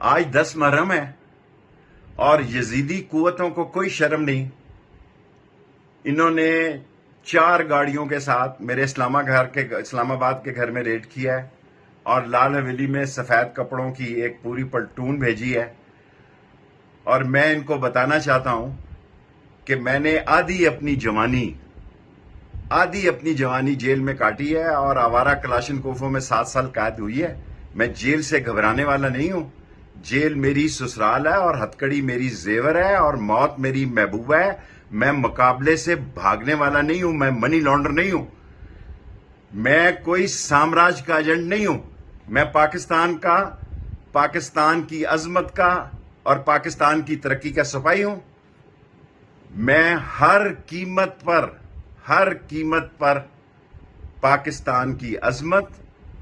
آج 10 محرم ہے اور یزیدی قوتوں کو کوئی شرم نہیں. انہوں نے 4 گاڑیوں کے ساتھ میرے اسلام آباد کے گھر میں ریڈ کیا ہے اور لال حویلی میں سفید کپڑوں کی ایک پوری پلٹون بھیجی ہے. اور میں ان کو بتانا چاہتا ہوں کہ میں نے آدھی اپنی جوانی جیل میں کاٹی ہے اور آوارہ کلاشن کوفوں میں 7 سال قید ہوئی ہے. میں جیل سے گھبرانے والا نہیں ہوں. جیل میری سسرال ہے اور ہتکڑی میری زیور ہے اور موت میری محبوبہ ہے. میں مقابلے سے بھاگنے والا نہیں ہوں. میں منی لانڈر نہیں ہوں. میں کوئی سامراج کا ایجنٹ نہیں ہوں. میں پاکستان کی عظمت کا اور پاکستان کی ترقی کا سپاہی ہوں. میں ہر قیمت پر پاکستان کی عظمت،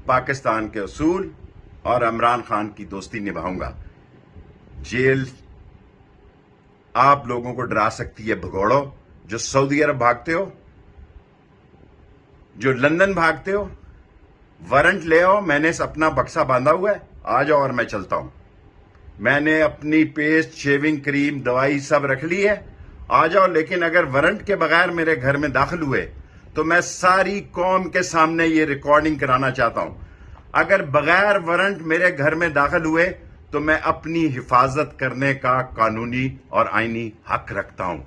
پاکستان کے اصول اور عمران خان کی دوستی نبھاؤں گا. جیل آپ لوگوں کو ڈرا سکتی ہے. بھگوڑو جو سعودی عرب بھاگتے ہو، جو لندن بھاگتے ہو، وارنٹ لے آؤ. میں نے اپنا بکسا باندھا ہوا ہے. آ جاؤ اور میں چلتا ہوں. میں نے اپنی پیسٹ، شیونگ کریم، دوائی سب رکھ لی ہے. آ جاؤ. لیکن اگر وارنٹ کے بغیر میرے گھر میں داخل ہوئے تو میں ساری قوم کے سامنے یہ ریکارڈنگ کرانا چاہتا ہوں. اگر بغیر وارنٹ میرے گھر میں داخل ہوئے تو میں اپنی حفاظت کرنے کا قانونی اور آئینی حق رکھتا ہوں.